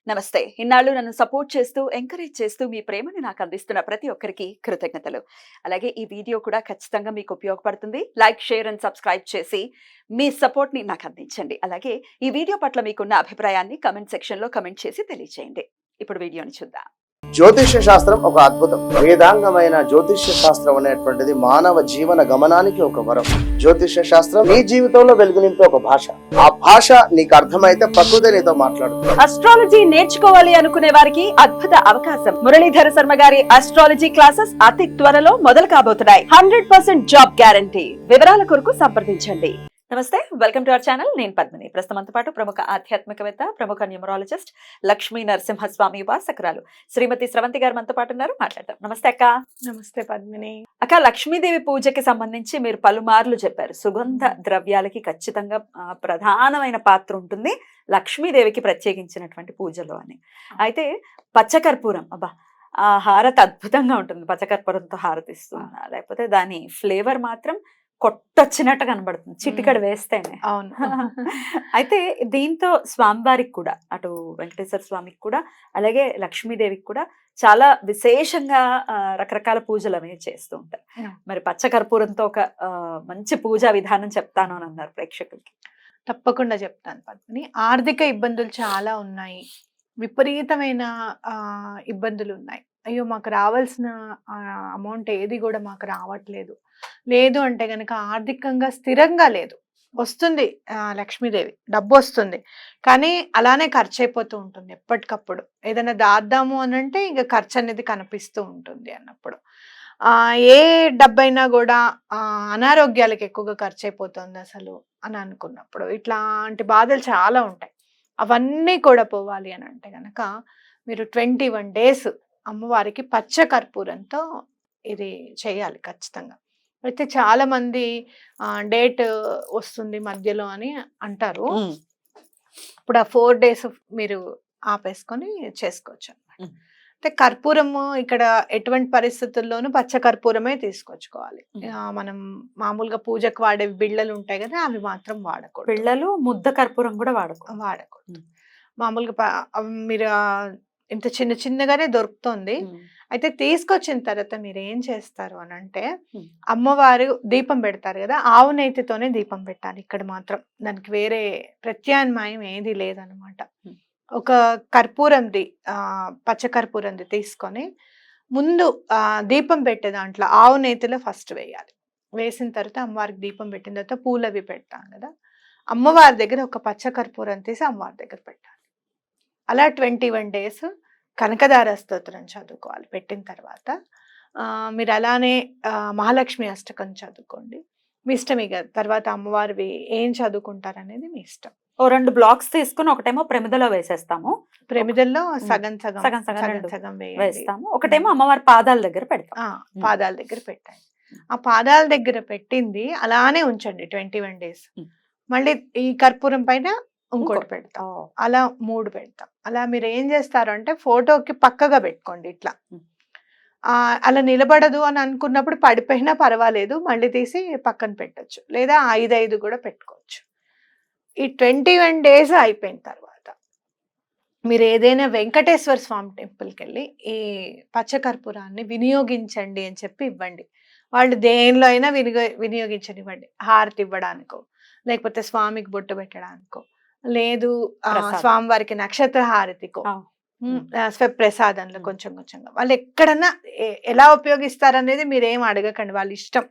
నమస్తే. ఇన్నాళ్ళు నన్ను సపోర్ట్ చేస్తూ, ఎంకరేజ్ చేస్తూ మీ ప్రేమని నాకు అందిస్తున్న ప్రతి ఒక్కరికి కృతజ్ఞతలు. అలాగే ఈ వీడియో కూడా ఖచ్చితంగా మీకు ఉపయోగపడుతుంది. లైక్, షేర్ అండ్ సబ్స్క్రైబ్ చేసి మీ సపోర్ట్‌ని నాకు అందించండి. అలాగే ఈ వీడియో పట్ల మీకున్న అభిప్రాయాన్ని కామెంట్ సెక్షన్‌లో కామెంట్ చేసి తెలియజేయండి. ఇప్పుడు వీడియోని చూద్దాం. జ్యోతిష్య శాస్త్రం ఒక అద్భుతం. వేదాంగమైన జ్యోతిష్య శాస్త్రం అనేటువంటిది మానవ జీవన గమనానికి ఒక వరం. జ్యోతిష్య శాస్త్రం నీ జీవితంలో వెలుగునింపే ఒక భాష. ఆ భాష నీకు అర్థమైతే ప్రకృతి నీతో మాట్లాడుతుంది. అస్ట్రాలజీ నేర్చుకోవాలి అనుకునే వారికి అద్భుత అవకాశం. మురళీధర శర్మ గారి అస్ట్రాలజీ క్లాసెస్ అతి త్వరలో మొదలు కాబోతున్నాయి. 100% జాబ్ గ్యారంటీ. వివరాల కొరకు సంప్రదించండి. నమస్తే, వెల్కమ్ టు అవర్ ఛానల్. నేను పద్మిని. ప్రస్తుతంతో పాటు ప్రముఖ ఆధ్యాత్మికవేత్త, ప్రముఖ న్యూమరాలజిస్ట్, లక్ష్మీ నరసింహస్వామి ఉపాసకురాలు శ్రీమతి స్రవంతి గారు మనతో పాటు ఉన్నారు. మాట్లాడతాం. నమస్తే అక్క. నమస్తే పద్మిని. అక్క, లక్ష్మీదేవి పూజకి సంబంధించి మీరు పలుమార్లు చెప్పారు. సుగంధ ద్రవ్యాలకి ఖచ్చితంగా ప్రధానమైన పాత్ర ఉంటుంది లక్ష్మీదేవికి ప్రత్యేకించినటువంటి పూజలో అని. అయితే పచ్చకర్పూరం, అబ్బా ఆ హారతి అద్భుతంగా ఉంటుంది. పచ్చకర్పూరంతో హారతిస్తున్నా, లేకపోతే దాని ఫ్లేవర్ మాత్రం కొట్టొచ్చినట్టు కనబడుతుంది చిటికడ వేస్తేనే. అవును. అయితే దీంతో స్వామివారికి కూడా, అటు వెంకటేశ్వర స్వామికి కూడా, అలాగే లక్ష్మీదేవికి కూడా చాలా విశేషంగా రకరకాల పూజలు అనేవి చేస్తూ ఉంటారు. మరి పచ్చకర్పూరంతో ఒక మంచి పూజా విధానం చెప్తాను అని అన్నారు ప్రేక్షకులకి. తప్పకుండా చెప్తాను పద్మిని. ఆర్థిక ఇబ్బందులు చాలా ఉన్నాయి, విపరీతమైన ఇబ్బందులు ఉన్నాయి. అయ్యో మాకు రావాల్సిన అమౌంట్ ఏది కూడా మాకు రావట్లేదు, లేదు అంటే గనక ఆర్థికంగా స్థిరంగా లేదు. వస్తుంది లక్ష్మీదేవి, డబ్బు వస్తుంది, కానీ అలానే ఖర్చు అయిపోతూ ఉంటుంది. ఎప్పటికప్పుడు ఏదైనా దాద్దాము అని అంటే ఇక ఖర్చు అనేది కనిపిస్తూ ఉంటుంది అన్నప్పుడు. ఏ డబ్బైనా కూడా అనారోగ్యాలకు ఎక్కువగా ఖర్చు అయిపోతుంది అసలు అని అనుకున్నప్పుడు ఇట్లాంటి బాధలు చాలా ఉంటాయి. అవన్నీ కూడా పోవాలి అని అంటే గనక మీరు 21 days అమ్మవారికి పచ్చ కర్పూరంతో ఇది చేయాలి ఖచ్చితంగా. అయితే చాలా మంది డేట్ వస్తుంది మధ్యలో అని అంటారు. ఇప్పుడు ఆ 4 days మీరు ఆపేసుకొని చేసుకోవచ్చు అన్నమాట. అయితే కర్పూరము ఇక్కడ ఎటువంటి పరిస్థితుల్లోనూ పచ్చ కర్పూరమే తీసుకొచ్చుకోవాలి. మనం మామూలుగా పూజకు వాడే బిళ్ళలు ఉంటాయి కదా, అవి మాత్రం వాడకూడదు. పిల్లలు ముద్ద కర్పూరం కూడా వాడకూడదు. మామూలుగా మీరు ఇంత చిన్న చిన్నగానే దొరుకుతుంది. అయితే తీసుకొచ్చిన తర్వాత మీరు ఏం చేస్తారు అని అంటే, అమ్మవారు దీపం పెడతారు కదా, ఆవు నెయ్యితోనే దీపం పెట్టాలి. ఇక్కడ మాత్రం దానికి వేరే ప్రత్యామ్నాయం ఏది లేదనమాట. ఒక కర్పూరంది పచ్చ కర్పూరంది తీసుకొని ముందు దీపం పెట్టే దాంట్లో ఆవు నెయ్యిలో ఫస్ట్ వేయాలి. వేసిన తర్వాత అమ్మవారికి దీపం పెట్టిన తర్వాత పూలు అవి పెడతాం కదా, అమ్మవారి దగ్గర ఒక పచ్చ కర్పూరం తీసి అమ్మవారి దగ్గర పెట్టాలి. అలా 21 days కనకదార స్తోత్రం చదువుకోవాలి. పెట్టిన తర్వాత మీరు అలానే మహాలక్ష్మి అష్టకం చదువుకోండి. మీ ఇష్టం. ఇక తర్వాత అమ్మవారివి ఏం చదువుకుంటారు అనేది మీ ఇష్టం. 2 blocks తీసుకుని ఒకటేమో ప్రమిదలో వేసేస్తాము. ప్రమిదల్లో సగం వేస్తాము. ఒకటేమో అమ్మవారి పాదాల దగ్గర పెడతాం. పాదాల దగ్గర పెట్టండి. ఆ పాదాల దగ్గర పెట్టింది అలానే ఉంచండి 21 days. మళ్ళీ ఈ కర్పూరం పైన ఇంకోటి పెడతాం. అలా 3 పెడతాం. అలా మీరు ఏం చేస్తారు అంటే ఫోటోకి పక్కగా పెట్టుకోండి ఇట్లా. అలా నిలబడదు అని అనుకున్నప్పుడు పడిపోయినా పర్వాలేదు, మళ్ళీ తీసి పక్కన పెట్టచ్చు, లేదా 5 కూడా పెట్టుకోవచ్చు. ఈ 21 days అయిపోయిన తర్వాత మీరు ఏదైనా వెంకటేశ్వర స్వామి టెంపుల్కి వెళ్ళి ఈ పచ్చకర్పూరాన్ని వినియోగించండి అని చెప్పి ఇవ్వండి. వాళ్ళు దేనిలో అయినా వినియోగించనివ్వండి. హారతి ఇవ్వడానికో, లేకపోతే స్వామికి బొట్టు పెట్టడానికో, లేదు స్వామివారికి నక్షత్ర హారతికో, స్వప్రసాదంలో కొంచెం కొంచెంగా వాళ్ళు ఎక్కడన్నా ఎలా ఉపయోగిస్తారనేది మీరేం అడగకండి, వాళ్ళ ఇష్టం.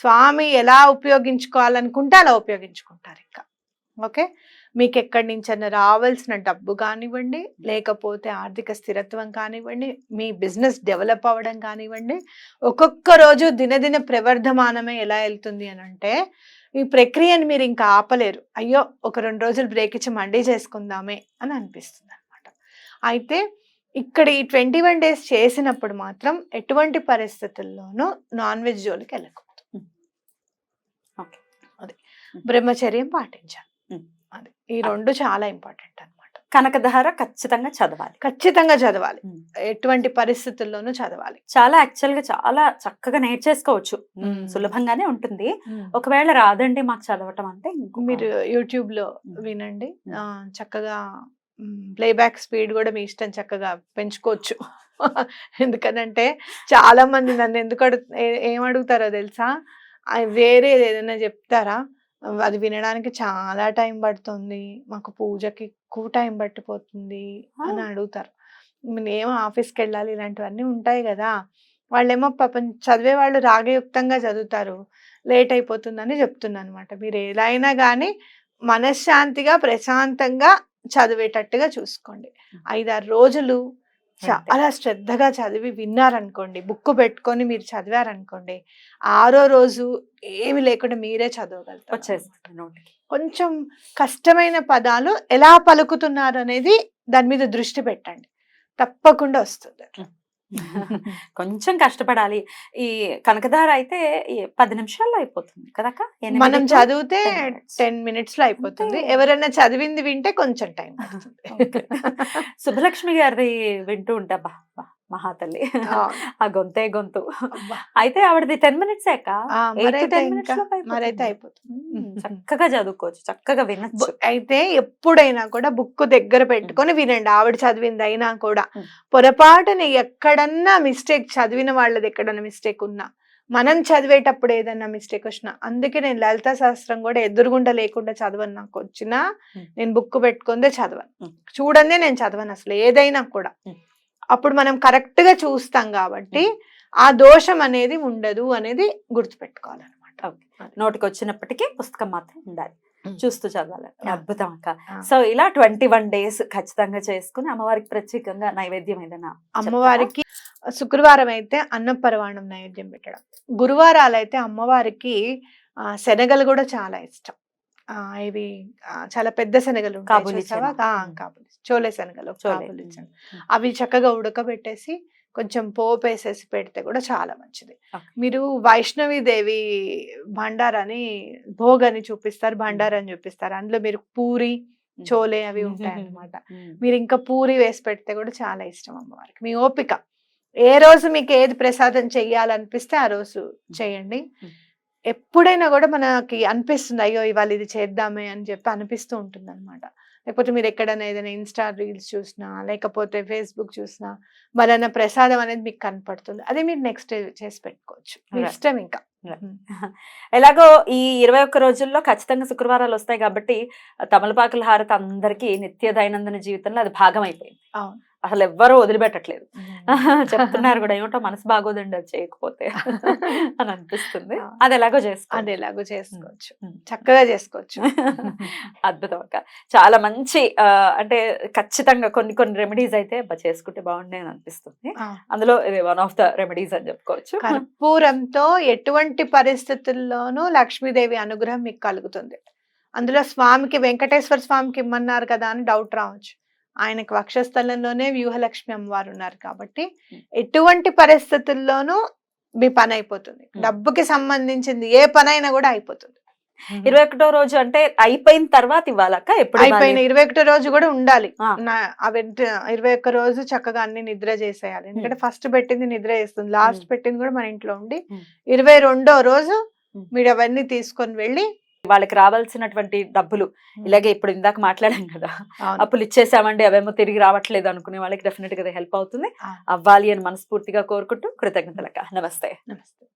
స్వామి ఎలా ఉపయోగించుకోవాలనుకుంటే అలా ఉపయోగించుకుంటారు. ఇంకా ఓకే, మీకు ఎక్కడి నుంచైనా రావాల్సిన డబ్బు కానివ్వండి, లేకపోతే ఆర్థిక స్థిరత్వం కానివ్వండి, మీ బిజినెస్ డెవలప్ అవ్వడం కానివ్వండి, ఒక్కొక్క రోజు దినదిన ప్రవర్ధమానమే ఎలా వెళ్తుంది అని అంటే ఈ ప్రక్రియని మీరు ఇంకా ఆపలేరు. అయ్యో ఒక 2 రోజులు బ్రేక్ ఇచ్చి మండీ చేసుకుందామే అని అనిపిస్తుంది అనమాట. అయితే ఇక్కడ ఈ 21 days చేసినప్పుడు మాత్రం ఎటువంటి పరిస్థితుల్లోనూ నాన్ వెజ్ జోలికి వెళ్ళకూడదు. అదే బ్రహ్మచర్యం పాటించాలి. అది ఈ 2 చాలా ఇంపార్టెంట్ అనమాట. కనకధార ఖచ్చితంగా చదవాలి. ఎటువంటి పరిస్థితుల్లోనూ చదవాలి. చాలా యాక్చువల్ గా చాలా చక్కగా నేర్చేసుకోవచ్చు, సులభంగానే ఉంటుంది. ఒకవేళ రాదండి మాకు చదవటం అంటే మీరు యూట్యూబ్ లో వినండి, చక్కగా ప్లేబ్యాక్ స్పీడ్ కూడా మీ ఇష్టం చక్కగా పెంచుకోవచ్చు. ఎందుకనంటే చాలా మంది నన్ను ఎందుకు ఏం అడుగుతారో తెలుసా, వేరేది ఏదైనా చెప్తారా, అది వినడానికి చాలా టైం పడుతుంది, మాకు పూజకి ఎక్కువ టైం పట్టిపోతుంది అని అడుగుతారు. నేనేమో ఆఫీస్కి వెళ్ళాలి, ఇలాంటివన్నీ ఉంటాయి కదా. వాళ్ళేమో పాపం చదివే వాళ్ళు రాగయుక్తంగా చదువుతారు, లేట్ అయిపోతుందని చెప్తున్నాను అనమాట. మీరు ఎలా అయినా కానీ మనశ్శాంతిగా ప్రశాంతంగా చదివేటట్టుగా చూసుకోండి. 5-6 రోజులు చాలా శ్రద్ధగా చదివి విన్నారనుకోండి, బుక్ పెట్టుకొని మీరు చదివారనుకోండి, 6వ రోజు ఏమి లేకుండా మీరే చదవగలుగుతారు. వచ్చేస్తుంది నోటికి. కొంచెం కష్టమైన పదాలు ఎలా పలుకుతున్నారు అనేది దాని మీద దృష్టి పెట్టండి, తప్పకుండా వస్తుంది. కొంచెం కష్టపడాలి. ఈ కనకధార అయితే 10 నిమిషాల్లో అయిపోతుంది కదక్క. మనం చదివితే 10 minutes లో అయిపోతుంది. ఎవరైనా చదివింది వింటే కొంచెం టైం పడుతుంది. శుభలక్ష్మి గారిది వింటూ ఉంటా, మహాతల్లి ఆ గొంతే గొంతు. అయితే ఆవిడది 10 minutes మరైతే అయిపోతుంది. చక్కగా చదువుకోవచ్చు, చక్కగా వినొచ్చు. అయితే ఎప్పుడైనా కూడా బుక్ దగ్గర పెట్టుకొని వినండి, ఆవిడ చదివింది అయినా కూడా. పొరపాటున ఎక్కడన్నా మిస్టేక్, చదివిన వాళ్ళది ఎక్కడన్నా మిస్టేక్ ఉన్నా, మనం చదివేటప్పుడు ఏదన్నా మిస్టేక్ వచ్చినా, అందుకే నేను లలితా శాస్త్రం కూడా ఎదురుగుండా లేకుండా చదవను. నాకు వచ్చినా నేను బుక్ పెట్టుకుందే చదవను, చూడండి నేను చదవను అసలు ఏదైనా కూడా. అప్పుడు మనం కరెక్ట్ గా చూస్తాం కాబట్టి ఆ దోషం అనేది ఉండదు అనేది గుర్తుపెట్టుకోవాలన్నమాట. నోటికి వచ్చినప్పటికీ పుస్తకం మాత్రం ఉండాలి, చూస్తూ చదవాలి. అద్భుతం అక్క. సో ఇలా 21 days ఖచ్చితంగా చేసుకుని అమ్మవారికి ప్రత్యేకంగా నైవేద్యం ఏదైనా. అమ్మవారికి శుక్రవారం అయితే అన్నపరవాణం నైవేద్యం పెట్టడం, గురువారాలు అయితే అమ్మవారికి శనగలు కూడా చాలా ఇష్టం. ఇవి చాలా పెద్ద శనగలు ఉంటాయి, చోలే శనగలు, అవి చక్కగా ఉడకబెట్టేసి కొంచెం పోపు వేసేసి పెడితే కూడా చాలా మంచిది. మీరు వైష్ణవి దేవి భండార్ అని భోగ్ అని చూపిస్తారు, భండార్ అని చూపిస్తారు, అందులో మీరు పూరి చోలే అవి ఉంటాయి అన్నమాట. మీరు ఇంకా పూరి వేసి పెడితే కూడా చాలా ఇష్టం అమ్మవారికి. మీ ఓపిక, ఏ రోజు మీకు ఏది ప్రసాదం చెయ్యాలనిపిస్తే ఆ రోజు చేయండి. ఎప్పుడైనా కూడా మనకి అనిపిస్తుంది, అయ్యో ఇవాళ ఇది చేద్దామే అని చెప్పి అనిపిస్తూ ఉంటుంది అనమాట. లేకపోతే మీరు ఎక్కడైనా ఏదైనా ఇన్స్టా రీల్స్ చూసినా, లేకపోతే ఫేస్బుక్ చూసినా, మరన్నా ప్రసాదం అనేది మీకు కనపడుతుంది, అదే మీరు నెక్స్ట్ చేసి పెట్టుకోవచ్చు, మీ ఇష్టం. ఇంకా ఎలాగో ఈ 21 రోజుల్లో ఖచ్చితంగా శుక్రవారాలు వస్తాయి కాబట్టి తమలపాకుల హారతి అందరికీ నిత్య దైనందిన జీవితంలో అది భాగం అయిపోయింది. అసలు ఎవ్వరూ వదిలిపెట్టట్లేదు, చెప్తున్నారు కూడా, ఏమిటో మనసు బాగోదండి అది చేయకపోతే అని అనిపిస్తుంది. అది ఎలాగో చేసుకోవచ్చు, చక్కగా చేసుకోవచ్చు. అద్భుతం అక్క, చాలా మంచి. అంటే ఖచ్చితంగా కొన్ని రెమెడీస్ అయితే చేసుకుంటే బాగుండే అని అనిపిస్తుంది. అందులో ఇది వన్ ఆఫ్ ద రెమెడీస్ అని చెప్పుకోవచ్చు. కర్పూరంతో ఎటువంటి పరిస్థితుల్లోనూ లక్ష్మీదేవి అనుగ్రహం మీకు కలుగుతుంది. అందులో స్వామికి, వెంకటేశ్వర స్వామికి ఇమ్మన్నారు కదా అని డౌట్ రావచ్చు. ఆయనకు వక్షస్థలంలోనే వ్యూహలక్ష్మి అమ్మవారు ఉన్నారు కాబట్టి ఎటువంటి పరిస్థితుల్లోనూ మీ పని అయిపోతుంది. డబ్బుకి సంబంధించింది ఏ పనైనా కూడా అయిపోతుంది. 21వ రోజు అంటే అయిపోయిన తర్వాత ఇవ్వాలక్క, ఎప్పుడు అయిపోయిన 21వ రోజు కూడా ఉండాలి. 21 రోజు చక్కగా అన్ని నిద్ర చేసేయాలి. ఎందుకంటే ఫస్ట్ పెట్టింది నిద్ర చేస్తుంది, లాస్ట్ పెట్టింది కూడా మన ఇంట్లో ఉండి, 22వ రోజు మీరు అవన్నీ తీసుకొని వెళ్ళి వాళ్ళకి రావాల్సినటువంటి డబ్బులు, ఇలాగే ఇప్పుడు ఇందాక మాట్లాడాం కదా, అప్పులు ఇచ్చేసామండి అవేమో తిరిగి రావట్లేదు అనుకునే వాళ్ళకి డెఫినెట్ గా హెల్ప్ అవుతుంది. అవ్వాలి అని మనస్ఫూర్తిగా కోరుకుంటూ కృతజ్ఞతలక్క. నమస్తే.